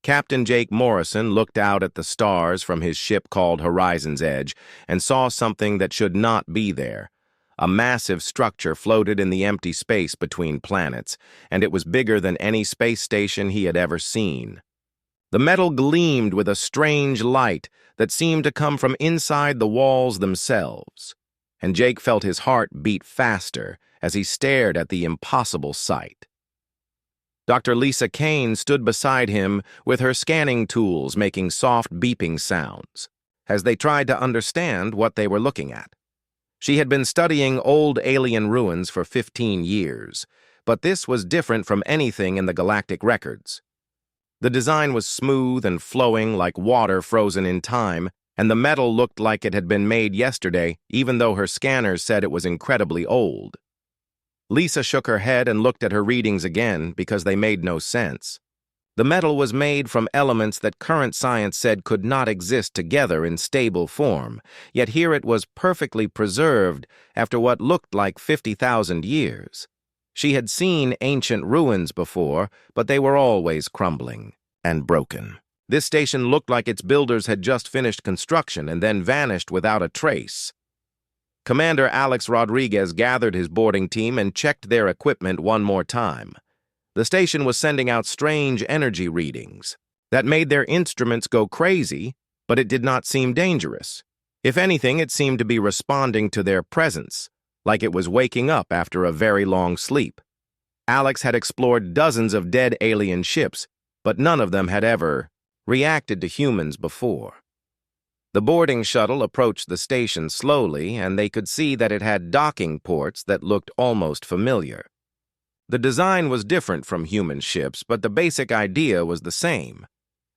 Captain Jake Morrison looked out at the stars from his ship called Horizon's Edge and saw something that should not be there. A massive structure floated in the empty space between planets, and it was bigger than any space station he had ever seen. The metal gleamed with a strange light that seemed to come from inside the walls themselves, and Jake felt his heart beat faster as he stared at the impossible sight. Dr. Lisa Kane stood beside him with her scanning tools making soft beeping sounds as they tried to understand what they were looking at. She had been studying old alien ruins for 15 years, but this was different from anything in the galactic records. The design was smooth and flowing like water frozen in time, and the metal looked like it had been made yesterday, even though her scanners said it was incredibly old. Lisa shook her head and looked at her readings again because they made no sense. The metal was made from elements that current science said could not exist together in stable form, yet here it was perfectly preserved after what looked like 50,000 years. She had seen ancient ruins before, but they were always crumbling and broken. This station looked like its builders had just finished construction and then vanished without a trace. Commander Alex Rodriguez gathered his boarding team and checked their equipment one more time. The station was sending out strange energy readings that made their instruments go crazy, but it did not seem dangerous. If anything, it seemed to be responding to their presence, like it was waking up after a very long sleep. Alex had explored dozens of dead alien ships, but none of them had ever reacted to humans before. The boarding shuttle approached the station slowly, and they could see that it had docking ports that looked almost familiar. The design was different from human ships, but the basic idea was the same.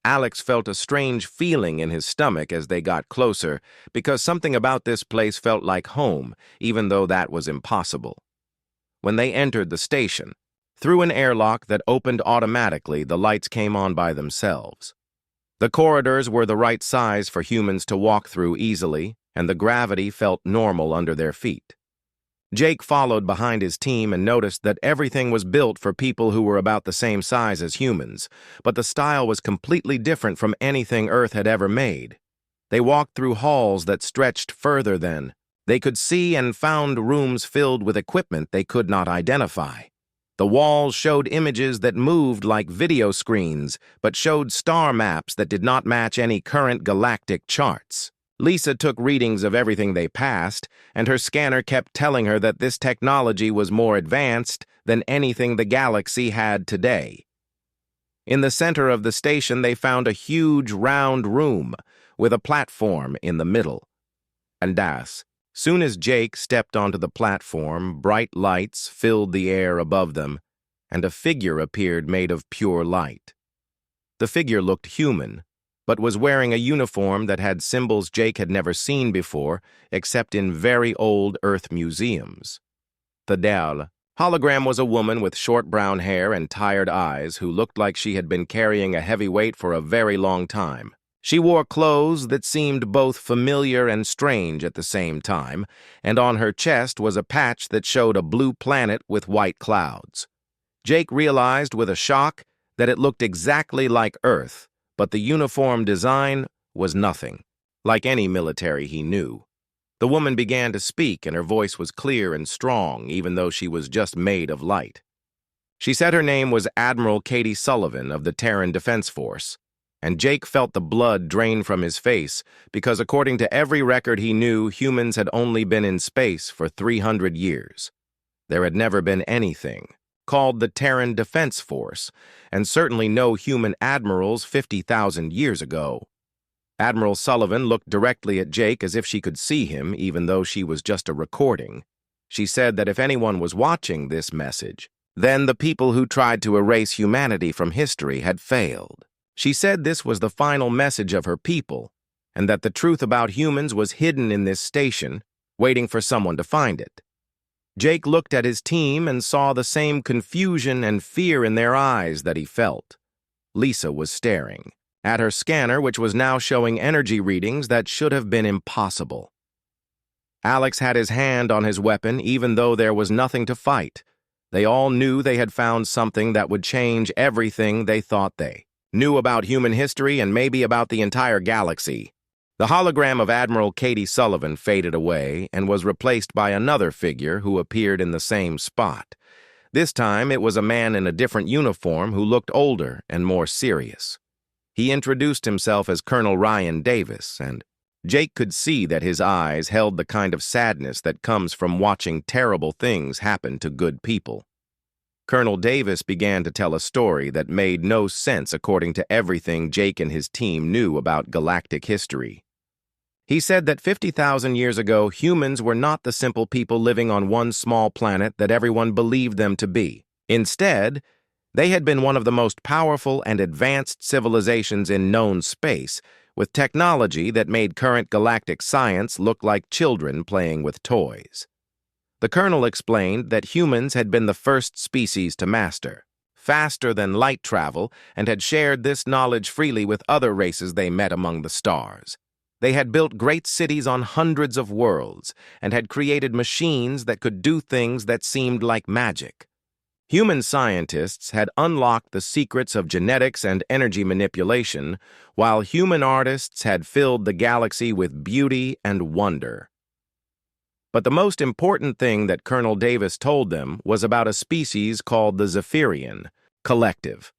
Alex felt a strange feeling in his stomach as they got closer, because something about this place felt like home, even though that was impossible. When they entered the station, through an airlock that opened automatically, the lights came on by themselves. The corridors were the right size for humans to walk through easily, and the gravity felt normal under their feet. Jake followed behind his team and noticed that everything was built for people who were about the same size as humans, but the style was completely different from anything Earth had ever made. They walked through halls that stretched further than they could see and found rooms filled with equipment they could not identify. The walls showed images that moved like video screens, but showed star maps that did not match any current galactic charts. Lisa took readings of everything they passed, and her scanner kept telling her that this technology was more advanced than anything the galaxy had today. In the center of the station, they found a huge round room with a platform in the middle. And soon as Jake stepped onto the platform, bright lights filled the air above them, and a figure appeared made of pure light. The figure looked human, but was wearing a uniform that had symbols Jake had never seen before, except in very old Earth museums. The hologram was a woman with short brown hair and tired eyes who looked like she had been carrying a heavy weight for a very long time. She wore clothes that seemed both familiar and strange at the same time, and on her chest was a patch that showed a blue planet with white clouds. Jake realized with a shock that it looked exactly like Earth, but the uniform design was nothing like any military he knew. The woman began to speak, and her voice was clear and strong, even though she was just made of light. She said her name was Admiral Katie Sullivan of the Terran Defense Force, and Jake felt the blood drain from his face because, according to every record he knew, humans had only been in space for 300 years. There had never been anything called the Terran Defense Force, and certainly no human admirals 50,000 years ago. Admiral Sullivan looked directly at Jake as if she could see him, even though she was just a recording. She said that if anyone was watching this message, then the people who tried to erase humanity from history had failed. She said this was the final message of her people, and that the truth about humans was hidden in this station, waiting for someone to find it. Jake looked at his team and saw the same confusion and fear in their eyes that he felt. Lisa was staring at her scanner, which was now showing energy readings that should have been impossible. Alex had his hand on his weapon, even though there was nothing to fight. They all knew they had found something that would change everything they thought they knew about human history and maybe about the entire galaxy. The hologram of Admiral Katie Sullivan faded away and was replaced by another figure who appeared in the same spot. This time, it was a man in a different uniform who looked older and more serious. He introduced himself as Colonel Ryan Davis, and Jake could see that his eyes held the kind of sadness that comes from watching terrible things happen to good people. Colonel Davis began to tell a story that made no sense according to everything Jake and his team knew about galactic history. He said that 50,000 years ago, humans were not the simple people living on one small planet that everyone believed them to be. Instead, they had been one of the most powerful and advanced civilizations in known space, with technology that made current galactic science look like children playing with toys. The colonel explained that humans had been the first species to master, faster than light travel, and had shared this knowledge freely with other races they met among the stars. They had built great cities on hundreds of worlds, and had created machines that could do things that seemed like magic. Human scientists had unlocked the secrets of genetics and energy manipulation, while human artists had filled the galaxy with beauty and wonder. But the most important thing that Colonel Davis told them was about a species called the Zephyrian Collective.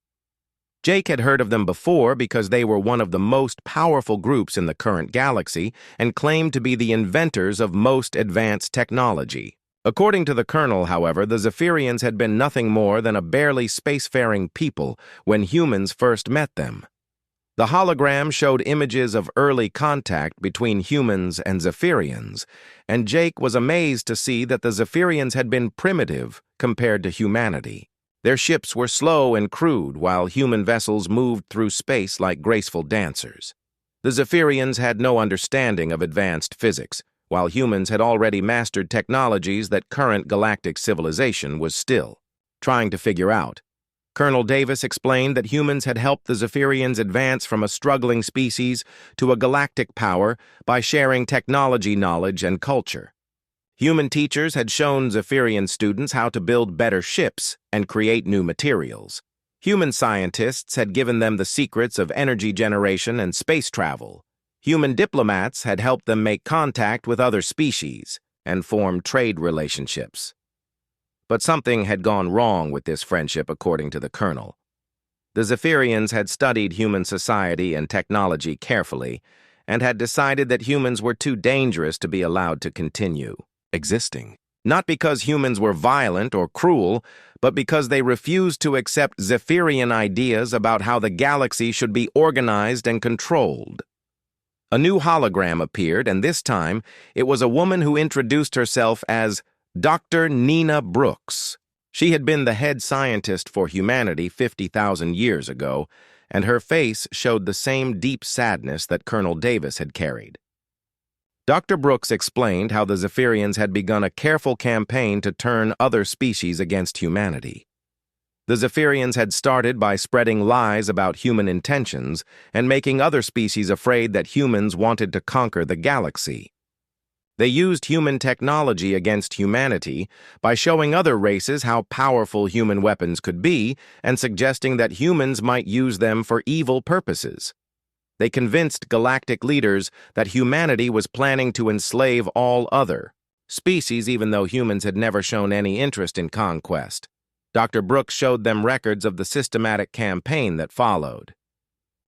Jake had heard of them before because they were one of the most powerful groups in the current galaxy and claimed to be the inventors of most advanced technology. According to the colonel, however, the Zephyrians had been nothing more than a barely spacefaring people when humans first met them. The hologram showed images of early contact between humans and Zephyrians, and Jake was amazed to see that the Zephyrians had been primitive compared to humanity. Their ships were slow and crude, while human vessels moved through space like graceful dancers. The Zephyrians had no understanding of advanced physics, while humans had already mastered technologies that current galactic civilization was still trying to figure out. Colonel Davis explained that humans had helped the Zephyrians advance from a struggling species to a galactic power by sharing technology knowledge and culture. Human teachers had shown Zephyrian students how to build better ships and create new materials. Human scientists had given them the secrets of energy generation and space travel. Human diplomats had helped them make contact with other species and form trade relationships. But something had gone wrong with this friendship, according to the colonel. The Zephyrians had studied human society and technology carefully and had decided that humans were too dangerous to be allowed to continue existing. Not because humans were violent or cruel, but because they refused to accept Zephyrian ideas about how the galaxy should be organized and controlled. A new hologram appeared, and this time it was a woman who introduced herself as Dr. Nina Brooks. She had been the head scientist for humanity 50,000 years ago, and her face showed the same deep sadness that Colonel Davis had carried. Dr. Brooks explained how the Zephyrians had begun a careful campaign to turn other species against humanity. The Zephyrians had started by spreading lies about human intentions and making other species afraid that humans wanted to conquer the galaxy. They used human technology against humanity by showing other races how powerful human weapons could be and suggesting that humans might use them for evil purposes. They convinced galactic leaders that humanity was planning to enslave all other species, even though humans had never shown any interest in conquest. Dr. Brooks showed them records of the systematic campaign that followed.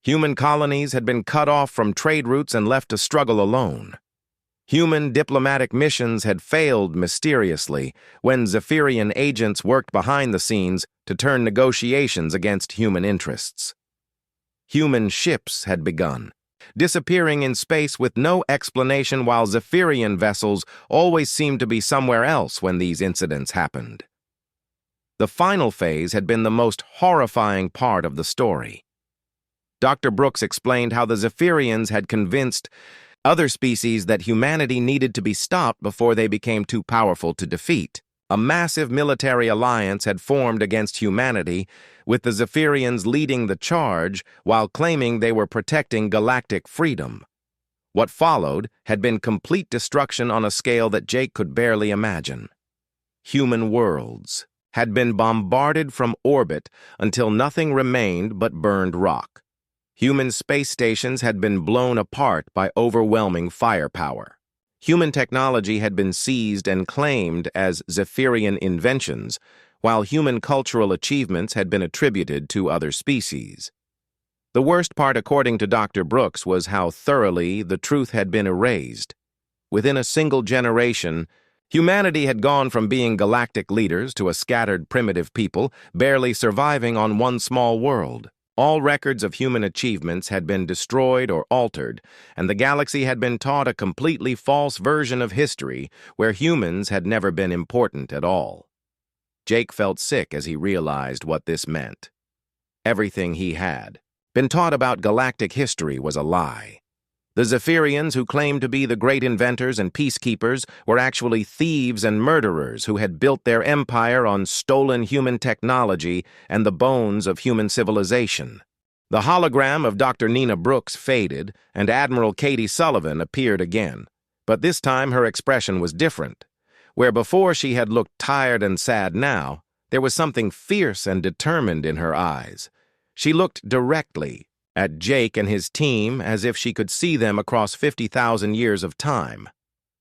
Human colonies had been cut off from trade routes and left to struggle alone. Human diplomatic missions had failed mysteriously when Zephyrian agents worked behind the scenes to turn negotiations against human interests. Human ships had begun, disappearing in space with no explanation, while Zephyrian vessels always seemed to be somewhere else when these incidents happened. The final phase had been the most horrifying part of the story. Dr. Brooks explained how the Zephyrians had convinced other species that humanity needed to be stopped before they became too powerful to defeat. A massive military alliance had formed against humanity, with the Zephyrians leading the charge while claiming they were protecting galactic freedom. What followed had been complete destruction on a scale that Jake could barely imagine. Human worlds had been bombarded from orbit until nothing remained but burned rock. Human space stations had been blown apart by overwhelming firepower. Human technology had been seized and claimed as Zephyrian inventions, while human cultural achievements had been attributed to other species. The worst part, according to Dr. Brooks, was how thoroughly the truth had been erased. Within a single generation, humanity had gone from being galactic leaders to a scattered primitive people, barely surviving on one small world. All records of human achievements had been destroyed or altered, and the galaxy had been taught a completely false version of history where humans had never been important at all. Jake felt sick as he realized what this meant. Everything he had been taught about galactic history was a lie. The Zephyrians, who claimed to be the great inventors and peacekeepers, were actually thieves and murderers who had built their empire on stolen human technology and the bones of human civilization. The hologram of Dr. Nina Brooks faded, and Admiral Katie Sullivan appeared again. But this time her expression was different. Where before she had looked tired and sad now, there was something fierce and determined in her eyes. She looked directly at Jake and his team as if she could see them across 50,000 years of time.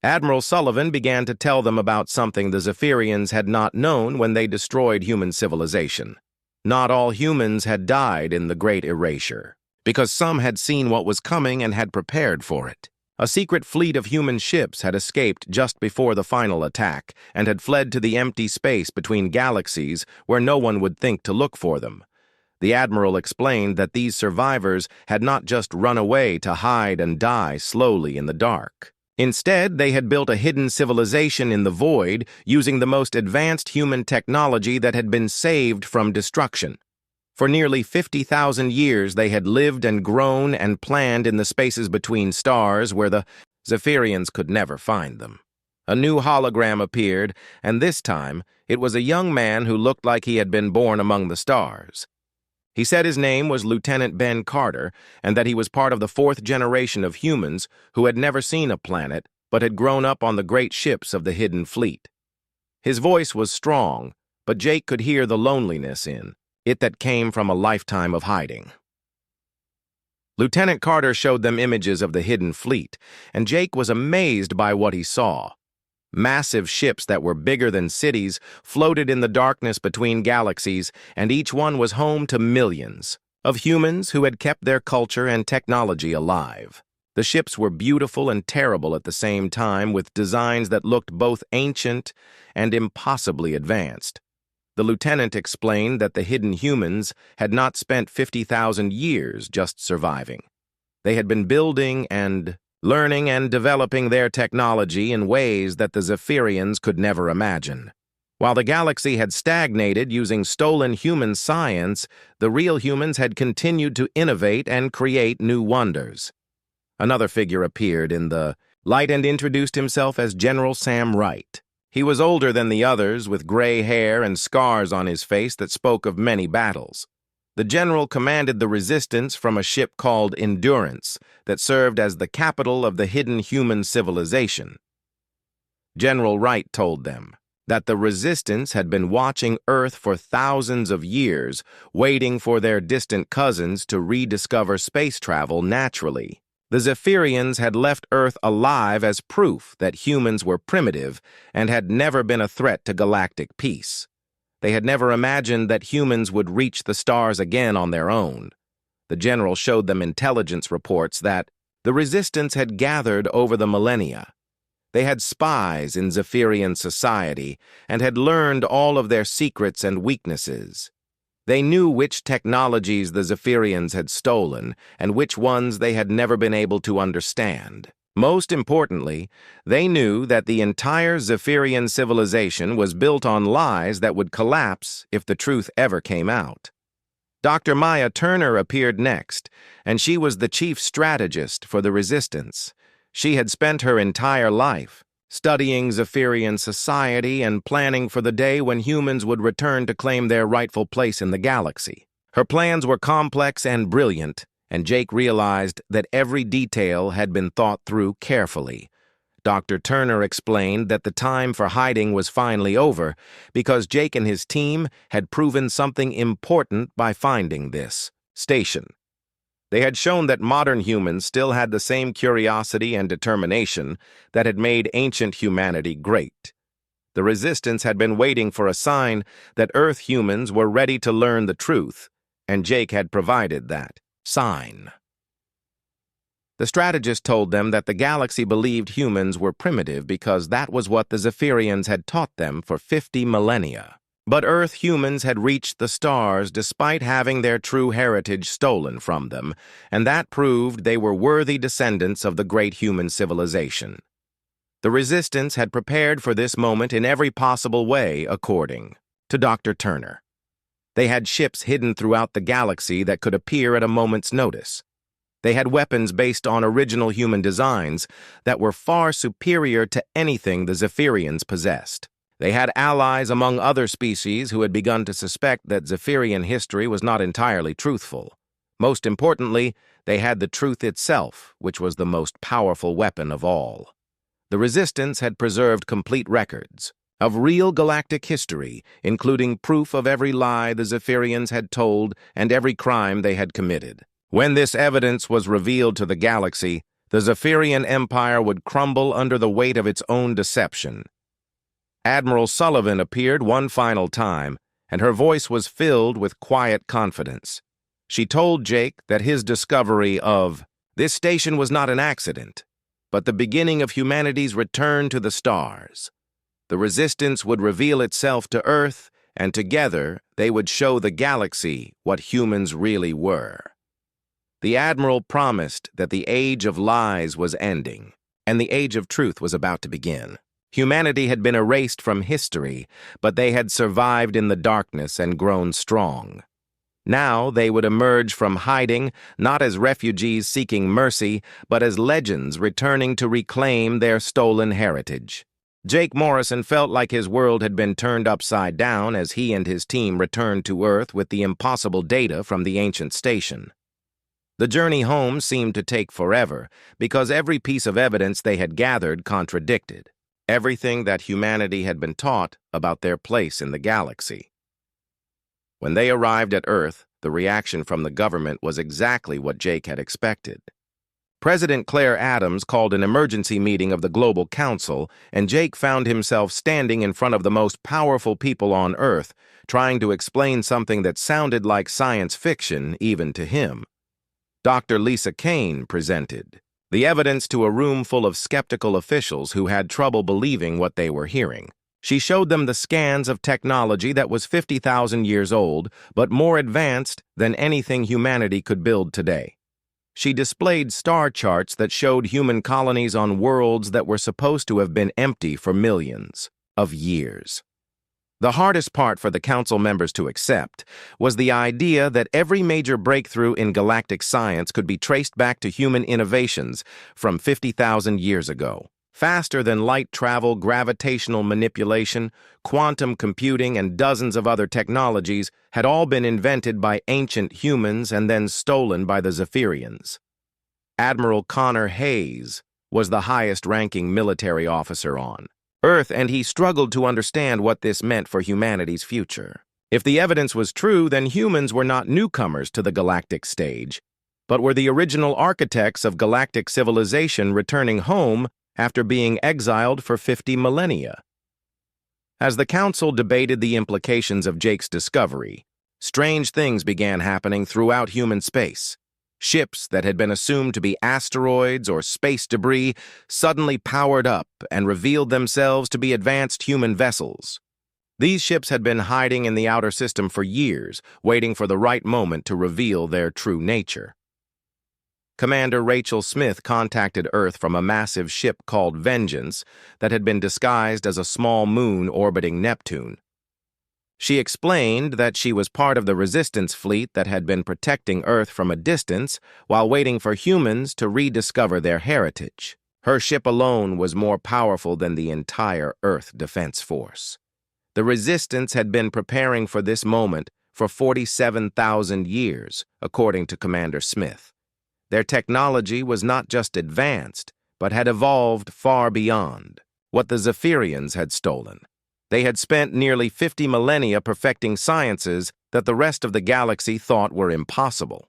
Admiral Sullivan began to tell them about something the Zephyrians had not known when they destroyed human civilization. Not all humans had died in the Great Erasure, because some had seen what was coming and had prepared for it. A secret fleet of human ships had escaped just before the final attack and had fled to the empty space between galaxies where no one would think to look for them. The Admiral explained that these survivors had not just run away to hide and die slowly in the dark. Instead, they had built a hidden civilization in the void using the most advanced human technology that had been saved from destruction. For nearly 50,000 years, they had lived and grown and planned in the spaces between stars where the Zephyrians could never find them. A new hologram appeared, and this time, it was a young man who looked like he had been born among the stars. He said his name was Lieutenant Ben Carter, and that he was part of the fourth generation of humans who had never seen a planet, but had grown up on the great ships of the Hidden Fleet. His voice was strong, but Jake could hear the loneliness in it that came from a lifetime of hiding. Lieutenant Carter showed them images of the Hidden Fleet, and Jake was amazed by what he saw. Massive ships that were bigger than cities floated in the darkness between galaxies, and each one was home to millions of humans who had kept their culture and technology alive. The ships were beautiful and terrible at the same time, with designs that looked both ancient and impossibly advanced. The lieutenant explained that the hidden humans had not spent 50,000 years just surviving. They had been building and learning and developing their technology in ways that the Zephyrians could never imagine. While the galaxy had stagnated using stolen human science, the real humans had continued to innovate and create new wonders. Another figure appeared in the light and introduced himself as General Sam Wright. He was older than the others, with gray hair and scars on his face that spoke of many battles. The general commanded the resistance from a ship called Endurance that served as the capital of the hidden human civilization. General Wright told them that the resistance had been watching Earth for thousands of years, waiting for their distant cousins to rediscover space travel naturally. The Zephyrians had left Earth alive as proof that humans were primitive and had never been a threat to galactic peace. They had never imagined that humans would reach the stars again on their own. The general showed them intelligence reports that the resistance had gathered over the millennia. They had spies in Zephyrian society and had learned all of their secrets and weaknesses. They knew which technologies the Zephyrians had stolen and which ones they had never been able to understand. Most importantly, they knew that the entire Zephyrian civilization was built on lies that would collapse if the truth ever came out. Dr. Maya Turner appeared next, and she was the chief strategist for the resistance. She had spent her entire life studying Zephyrian society and planning for the day when humans would return to claim their rightful place in the galaxy. Her plans were complex and brilliant, and Jake realized that every detail had been thought through carefully. Dr. Turner explained that the time for hiding was finally over because Jake and his team had proven something important by finding this station. They had shown that modern humans still had the same curiosity and determination that had made ancient humanity great. The Resistance had been waiting for a sign that Earth humans were ready to learn the truth, and Jake had provided that sign. The strategist told them that the galaxy believed humans were primitive because that was what the Zephyrians had taught them for 50 millennia. But Earth humans had reached the stars despite having their true heritage stolen from them, and that proved they were worthy descendants of the great human civilization. The Resistance had prepared for this moment in every possible way, according to Dr. Turner. They had ships hidden throughout the galaxy that could appear at a moment's notice. They had weapons based on original human designs that were far superior to anything the Zephyrians possessed. They had allies among other species who had begun to suspect that Zephyrian history was not entirely truthful. Most importantly, they had the truth itself, which was the most powerful weapon of all. The Resistance had preserved complete records of real galactic history, including proof of every lie the Zephyrians had told and every crime they had committed. When this evidence was revealed to the galaxy, the Zephyrian Empire would crumble under the weight of its own deception. Admiral Sullivan appeared one final time, and her voice was filled with quiet confidence. She told Jake that his discovery of this station was not an accident, but the beginning of humanity's return to the stars. The Resistance would reveal itself to Earth, and together they would show the galaxy what humans really were. The Admiral promised that the age of lies was ending, and the age of truth was about to begin. Humanity had been erased from history, but they had survived in the darkness and grown strong. Now they would emerge from hiding, not as refugees seeking mercy, but as legends returning to reclaim their stolen heritage. Jake Morrison felt like his world had been turned upside down as he and his team returned to Earth with the impossible data from the ancient station. The journey home seemed to take forever because every piece of evidence they had gathered contradicted everything that humanity had been taught about their place in the galaxy. When they arrived at Earth, the reaction from the government was exactly what Jake had expected. President Claire Adams called an emergency meeting of the Global Council, and Jake found himself standing in front of the most powerful people on Earth, trying to explain something that sounded like science fiction even to him. Dr. Lisa Kane presented the evidence to a room full of skeptical officials who had trouble believing what they were hearing. She showed them the scans of technology that was 50,000 years old, but more advanced than anything humanity could build today. She displayed star charts that showed human colonies on worlds that were supposed to have been empty for millions of years. The hardest part for the council members to accept was the idea that every major breakthrough in galactic science could be traced back to human innovations from 50,000 years ago. Faster than light travel, gravitational manipulation, quantum computing, and dozens of other technologies had all been invented by ancient humans and then stolen by the Zephyrians. Admiral Connor Hayes was the highest-ranking military officer on Earth, and he struggled to understand what this meant for humanity's future. If the evidence was true, then humans were not newcomers to the galactic stage, but were the original architects of galactic civilization returning home after being exiled for 50 millennia. As the council debated the implications of Jake's discovery, strange things began happening throughout human space. Ships that had been assumed to be asteroids or space debris suddenly powered up and revealed themselves to be advanced human vessels. These ships had been hiding in the outer system for years, waiting for the right moment to reveal their true nature. Commander Rachel Smith contacted Earth from a massive ship called Vengeance that had been disguised as a small moon orbiting Neptune. She explained that she was part of the Resistance fleet that had been protecting Earth from a distance while waiting for humans to rediscover their heritage. Her ship alone was more powerful than the entire Earth Defense Force. The Resistance had been preparing for this moment for 47,000 years, according to Commander Smith. Their technology was not just advanced, but had evolved far beyond what the Zephyrians had stolen. They had spent nearly 50 millennia perfecting sciences that the rest of the galaxy thought were impossible.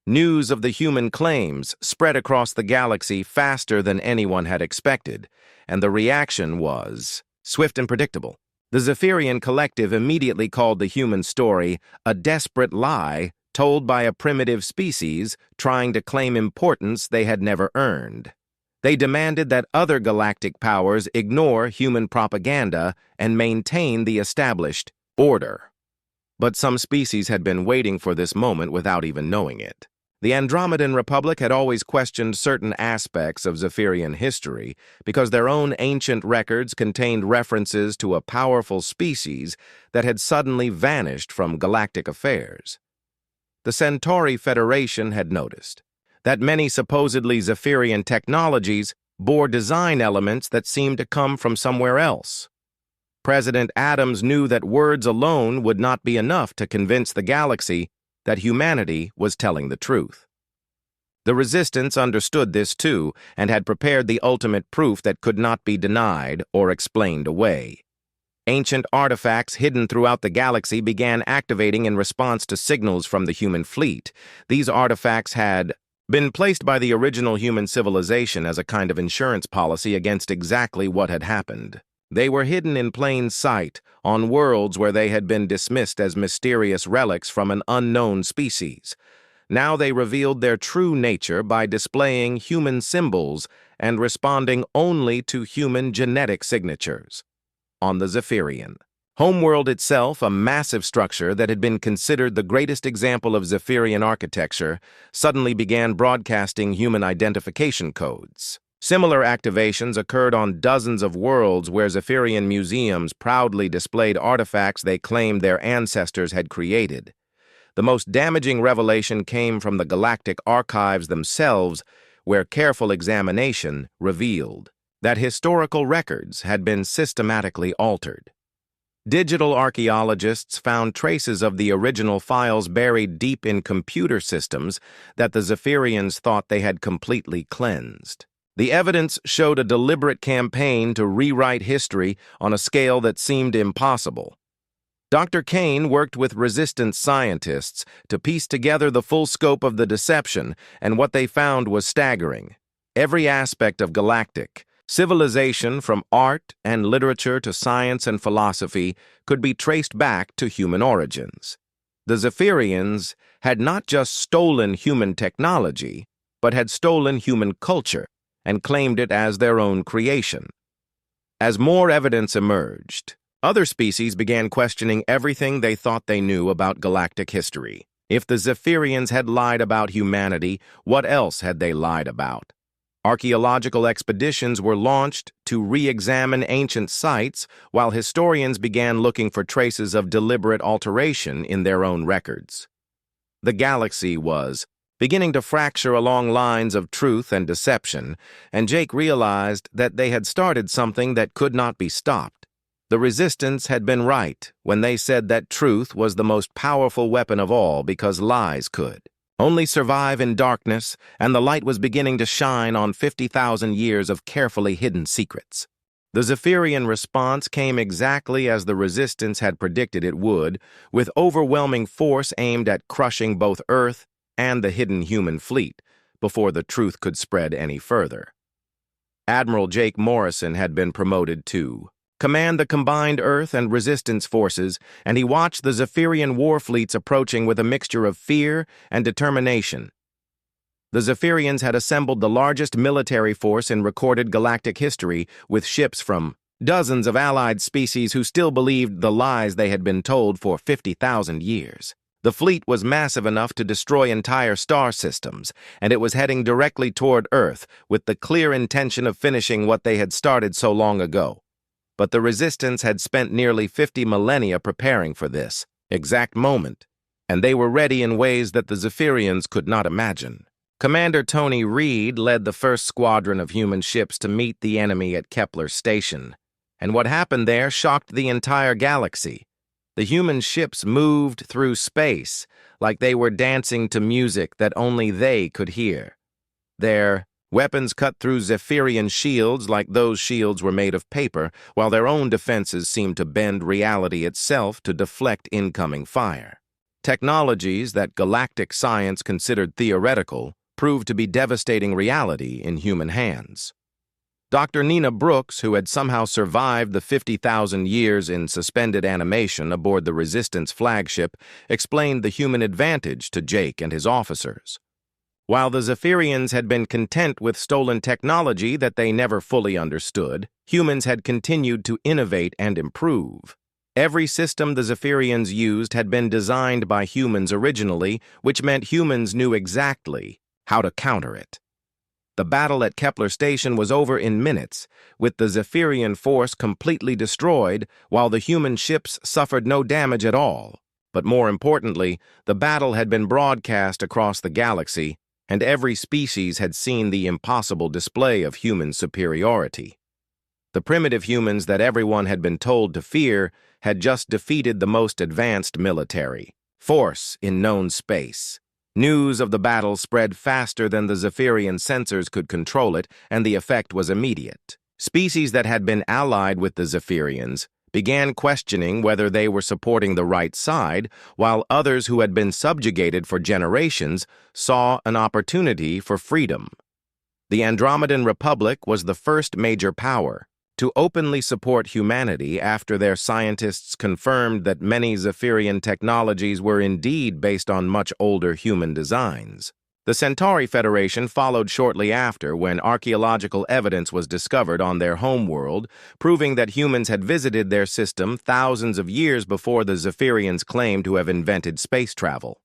News of the human claims spread across the galaxy faster than anyone had expected, and the reaction was swift and predictable. The Zephyrian collective immediately called the human story a desperate lie told by a primitive species trying to claim importance they had never earned. They demanded that other galactic powers ignore human propaganda and maintain the established order. But some species had been waiting for this moment without even knowing it. The Andromedan Republic had always questioned certain aspects of Zephyrian history because their own ancient records contained references to a powerful species that had suddenly vanished from galactic affairs. The Centauri Federation had noticed that many supposedly Zephyrian technologies bore design elements that seemed to come from somewhere else. President Adams knew that words alone would not be enough to convince the galaxy that humanity was telling the truth. The Resistance understood this too and had prepared the ultimate proof that could not be denied or explained away. Ancient artifacts hidden throughout the galaxy began activating in response to signals from the human fleet. These artifacts had been placed by the original human civilization as a kind of insurance policy against exactly what had happened. They were hidden in plain sight on worlds where they had been dismissed as mysterious relics from an unknown species. Now they revealed their true nature by displaying human symbols and responding only to human genetic signatures. On the Zephyrian homeworld itself, a massive structure that had been considered the greatest example of Zephyrian architecture, suddenly began broadcasting human identification codes. Similar activations occurred on dozens of worlds where Zephyrian museums proudly displayed artifacts they claimed their ancestors had created. The most damaging revelation came from the galactic archives themselves, where careful examination revealed that historical records had been systematically altered. Digital archaeologists found traces of the original files buried deep in computer systems that the Zephyrians thought they had completely cleansed. The evidence showed a deliberate campaign to rewrite history on a scale that seemed impossible. Dr. Kane worked with resistance scientists to piece together the full scope of the deception, and what they found was staggering. Every aspect of galactic civilization, from art and literature to science and philosophy, could be traced back to human origins. The Zephyrians had not just stolen human technology, but had stolen human culture and claimed it as their own creation. As more evidence emerged, other species began questioning everything they thought they knew about galactic history. If the Zephyrians had lied about humanity, what else had they lied about? Archaeological expeditions were launched to re-examine ancient sites, while historians began looking for traces of deliberate alteration in their own records. The galaxy was beginning to fracture along lines of truth and deception, and Jake realized that they had started something that could not be stopped. The Resistance had been right when they said that truth was the most powerful weapon of all because lies could only survive in darkness, and the light was beginning to shine on 50,000 years of carefully hidden secrets. The Zephyrian response came exactly as the Resistance had predicted it would, with overwhelming force aimed at crushing both Earth and the hidden human fleet before the truth could spread any further. Admiral Jake Morrison had been promoted to command the combined Earth and Resistance forces, and he watched the Zephyrian war fleets approaching with a mixture of fear and determination. The Zephyrians had assembled the largest military force in recorded galactic history, with ships from dozens of allied species who still believed the lies they had been told for 50,000 years. The fleet was massive enough to destroy entire star systems, and it was heading directly toward Earth with the clear intention of finishing what they had started so long ago. But the Resistance had spent nearly 50 millennia preparing for this exact moment, and they were ready in ways that the Zephyrians could not imagine. Commander Tony Reed led the first squadron of human ships to meet the enemy at Kepler Station, and what happened there shocked the entire galaxy. The human ships moved through space like they were dancing to music that only they could hear. Their Weapons cut through Zephyrian shields like those shields were made of paper, while their own defenses seemed to bend reality itself to deflect incoming fire. Technologies that galactic science considered theoretical proved to be devastating reality in human hands. Dr. Nina Brooks, who had somehow survived the 50,000 years in suspended animation aboard the Resistance flagship, explained the human advantage to Jake and his officers. While the Zephyrians had been content with stolen technology that they never fully understood, humans had continued to innovate and improve. Every system the Zephyrians used had been designed by humans originally, which meant humans knew exactly how to counter it. The battle at Kepler Station was over in minutes, with the Zephyrian force completely destroyed, while the human ships suffered no damage at all. But more importantly, the battle had been broadcast across the galaxy, and every species had seen the impossible display of human superiority. The primitive humans that everyone had been told to fear had just defeated the most advanced military force in known space. News of the battle spread faster than the Zephyrian sensors could control it, and the effect was immediate. Species that had been allied with the Zephyrians began questioning whether they were supporting the right side, while others who had been subjugated for generations saw an opportunity for freedom. The Andromedan Republic was the first major power to openly support humanity after their scientists confirmed that many Zephyrian technologies were indeed based on much older human designs. The Centauri Federation followed shortly after when archaeological evidence was discovered on their homeworld, proving that humans had visited their system thousands of years before the Zephyrians claimed to have invented space travel.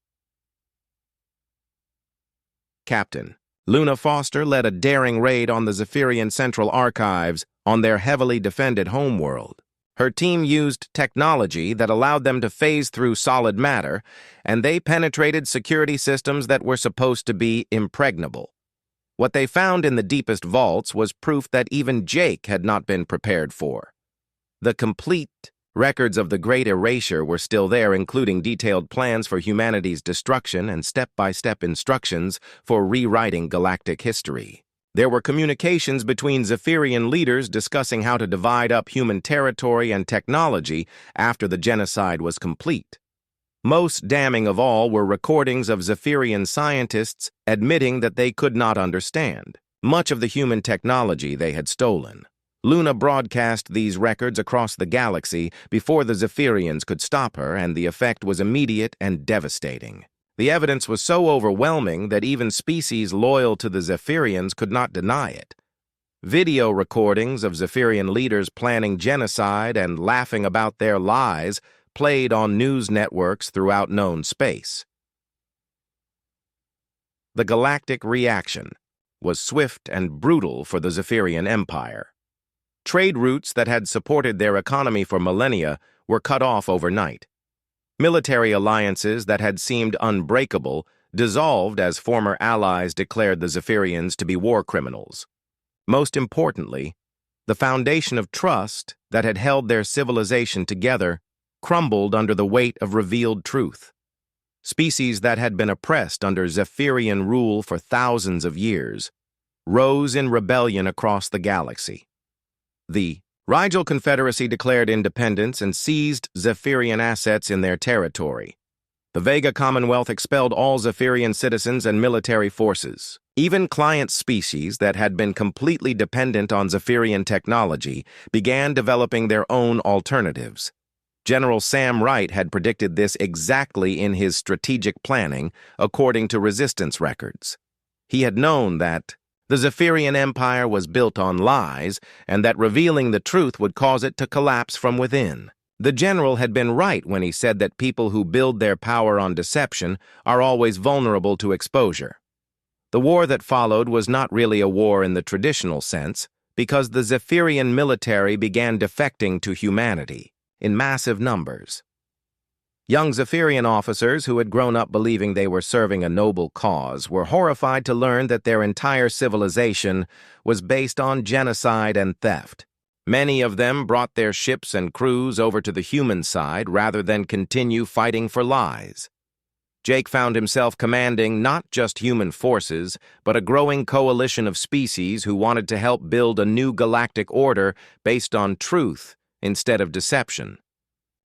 Captain Luna Foster led a daring raid on the Zephyrian Central Archives on their heavily defended homeworld. Her team used technology that allowed them to phase through solid matter, and they penetrated security systems that were supposed to be impregnable. What they found in the deepest vaults was proof that even Jake had not been prepared for. The complete records of the Great Erasure were still there, including detailed plans for humanity's destruction and step-by-step instructions for rewriting galactic history. There were communications between Zephyrian leaders discussing how to divide up human territory and technology after the genocide was complete. Most damning of all were recordings of Zephyrian scientists admitting that they could not understand much of the human technology they had stolen. Luna broadcast these records across the galaxy before the Zephyrians could stop her, and the effect was immediate and devastating. The evidence was so overwhelming that even species loyal to the Zephyrians could not deny it. Video recordings of Zephyrian leaders planning genocide and laughing about their lies played on news networks throughout known space. The galactic reaction was swift and brutal for the Zephyrian Empire. Trade routes that had supported their economy for millennia were cut off overnight. Military alliances that had seemed unbreakable dissolved as former allies declared the Zephyrians to be war criminals. Most importantly, the foundation of trust that had held their civilization together crumbled under the weight of revealed truth. Species that had been oppressed under Zephyrian rule for thousands of years rose in rebellion across the galaxy. The Rigel Confederacy declared independence and seized Zephyrian assets in their territory. The Vega Commonwealth expelled all Zephyrian citizens and military forces. Even client species that had been completely dependent on Zephyrian technology began developing their own alternatives. General Sam Wright had predicted this exactly in his strategic planning, according to Resistance records. He had known that the Zephyrian Empire was built on lies, and that revealing the truth would cause it to collapse from within. The general had been right when he said that people who build their power on deception are always vulnerable to exposure. The war that followed was not really a war in the traditional sense, because the Zephyrian military began defecting to humanity in massive numbers. Young Zephyrian officers who had grown up believing they were serving a noble cause were horrified to learn that their entire civilization was based on genocide and theft. Many of them brought their ships and crews over to the human side rather than continue fighting for lies. Jake found himself commanding not just human forces, but a growing coalition of species who wanted to help build a new galactic order based on truth instead of deception.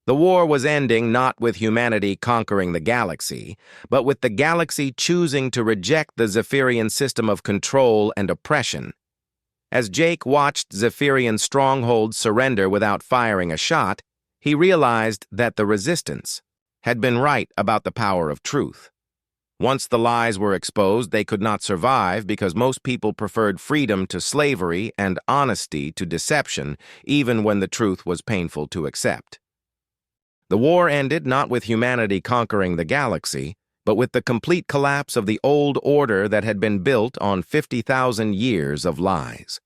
The war was ending not with humanity conquering the galaxy, but with the galaxy choosing to reject the Zephyrian system of control and oppression. As Jake watched Zephyrian strongholds surrender without firing a shot, he realized that the Resistance had been right about the power of truth. Once the lies were exposed, they could not survive because most people preferred freedom to slavery and honesty to deception, even when the truth was painful to accept. The war ended not with humanity conquering the galaxy, but with the complete collapse of the old order that had been built on 50,000 years of lies.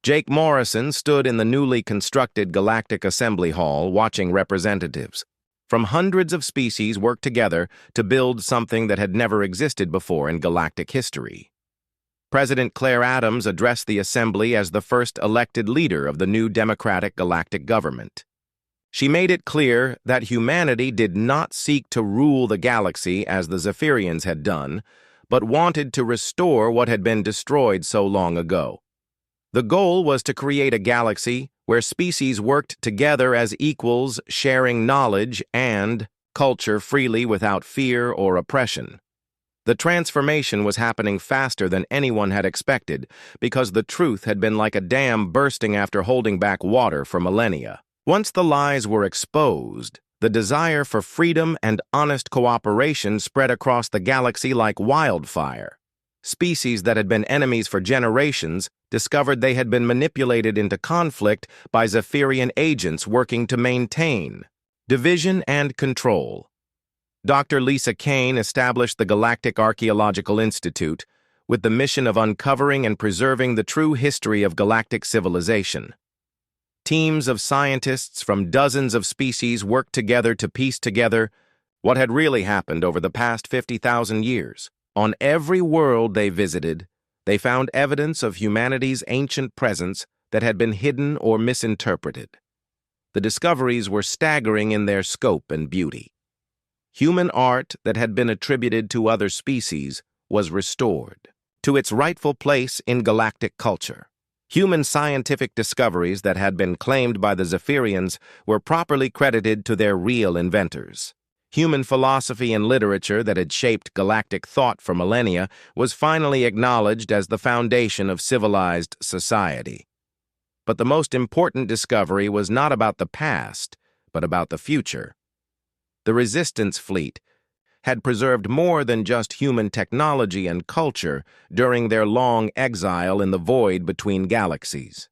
Jake Morrison stood in the newly constructed Galactic Assembly Hall watching representatives from hundreds of species work together to build something that had never existed before in galactic history. President Claire Adams addressed the assembly as the first elected leader of the new democratic galactic government. She made it clear that humanity did not seek to rule the galaxy as the Zephyrians had done, but wanted to restore what had been destroyed so long ago. The goal was to create a galaxy where species worked together as equals, sharing knowledge and culture freely without fear or oppression. The transformation was happening faster than anyone had expected because the truth had been like a dam bursting after holding back water for millennia. Once the lies were exposed, the desire for freedom and honest cooperation spread across the galaxy like wildfire. Species that had been enemies for generations discovered they had been manipulated into conflict by Zephyrian agents working to maintain division and control. Dr. Lisa Kane established the Galactic Archaeological Institute with the mission of uncovering and preserving the true history of galactic civilization. Teams of scientists from dozens of species worked together to piece together what had really happened over the past 50,000 years. On every world they visited, they found evidence of humanity's ancient presence that had been hidden or misinterpreted. The discoveries were staggering in their scope and beauty. Human art that had been attributed to other species was restored to its rightful place in galactic culture. Human scientific discoveries that had been claimed by the Zephyrians were properly credited to their real inventors. Human philosophy and literature that had shaped galactic thought for millennia was finally acknowledged as the foundation of civilized society. But the most important discovery was not about the past, but about the future. The Resistance fleet had preserved more than just human technology and culture during their long exile in the void between galaxies.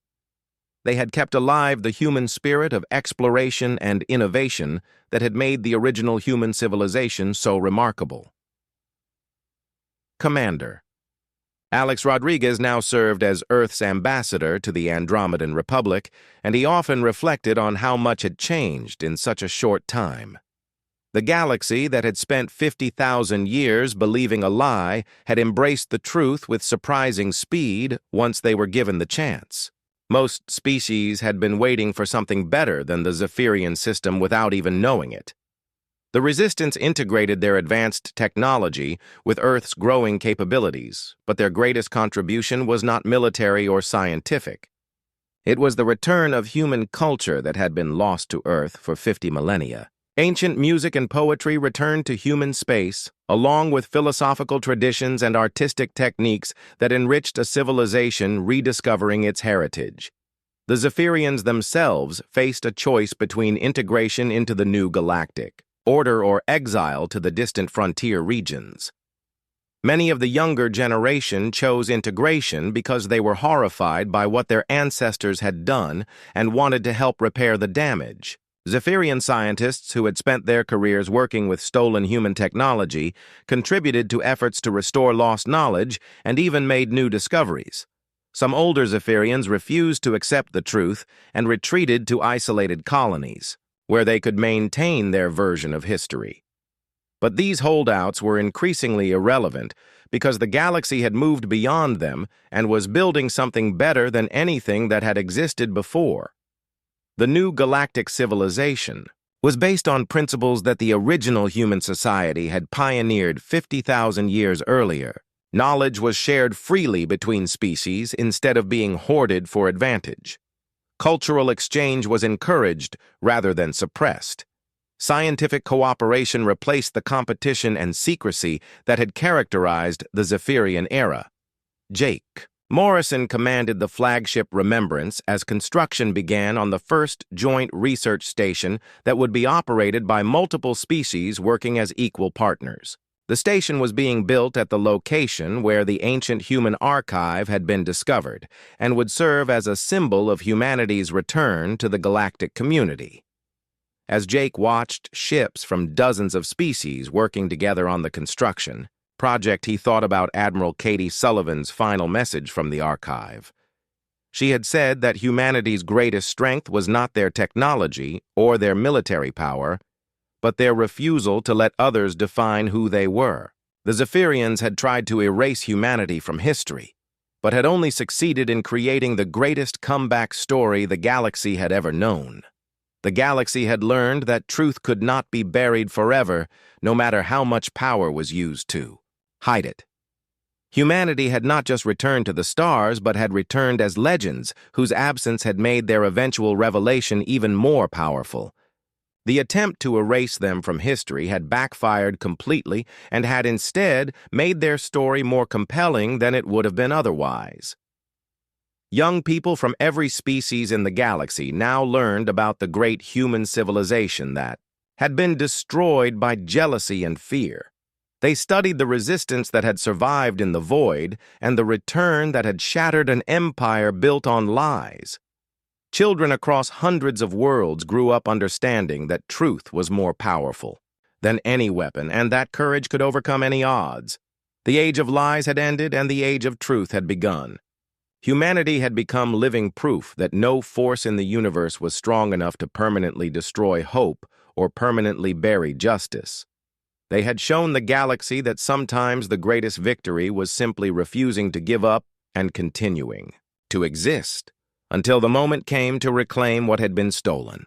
They had kept alive the human spirit of exploration and innovation that had made the original human civilization so remarkable. Commander. Alex Rodriguez now served as Earth's ambassador to the Andromedan Republic, and he often reflected on how much had changed in such a short time. The galaxy that had spent 50,000 years believing a lie had embraced the truth with surprising speed once they were given the chance. Most species had been waiting for something better than the Zephyrian system without even knowing it. The Resistance integrated their advanced technology with Earth's growing capabilities, but their greatest contribution was not military or scientific. It was the return of human culture that had been lost to Earth for 50 millennia. Ancient music and poetry returned to human space, along with philosophical traditions and artistic techniques that enriched a civilization rediscovering its heritage. The Zephyrians themselves faced a choice between integration into the new galactic order or exile to the distant frontier regions. Many of the younger generation chose integration because they were horrified by what their ancestors had done and wanted to help repair the damage. Zephyrian scientists who had spent their careers working with stolen human technology contributed to efforts to restore lost knowledge and even made new discoveries. Some older Zephyrians refused to accept the truth and retreated to isolated colonies, where they could maintain their version of history. But these holdouts were increasingly irrelevant because the galaxy had moved beyond them and was building something better than anything that had existed before. The new galactic civilization was based on principles that the original human society had pioneered 50,000 years earlier. Knowledge was shared freely between species instead of being hoarded for advantage. Cultural exchange was encouraged rather than suppressed. Scientific cooperation replaced the competition and secrecy that had characterized the Zephyrian era. Jake Morrison commanded the flagship Remembrance as construction began on the first joint research station that would be operated by multiple species working as equal partners. The station was being built at the location where the ancient human archive had been discovered and would serve as a symbol of humanity's return to the galactic community. As Jake watched ships from dozens of species working together on the construction project, he thought about Admiral Katie Sullivan's final message from the archive. She had said that humanity's greatest strength was not their technology or their military power, but their refusal to let others define who they were. The Zephyrians had tried to erase humanity from history, but had only succeeded in creating the greatest comeback story the galaxy had ever known. The galaxy had learned that truth could not be buried forever, no matter how much power was used to hide it. Humanity had not just returned to the stars, but had returned as legends whose absence had made their eventual revelation even more powerful. The attempt to erase them from history had backfired completely and had instead made their story more compelling than it would have been otherwise. Young people from every species in the galaxy now learned about the great human civilization that had been destroyed by jealousy and fear. They studied the resistance that had survived in the void and the return that had shattered an empire built on lies. Children across hundreds of worlds grew up understanding that truth was more powerful than any weapon and that courage could overcome any odds. The age of lies had ended and the age of truth had begun. Humanity had become living proof that no force in the universe was strong enough to permanently destroy hope or permanently bury justice. They had shown the galaxy that sometimes the greatest victory was simply refusing to give up and continuing to exist until the moment came to reclaim what had been stolen.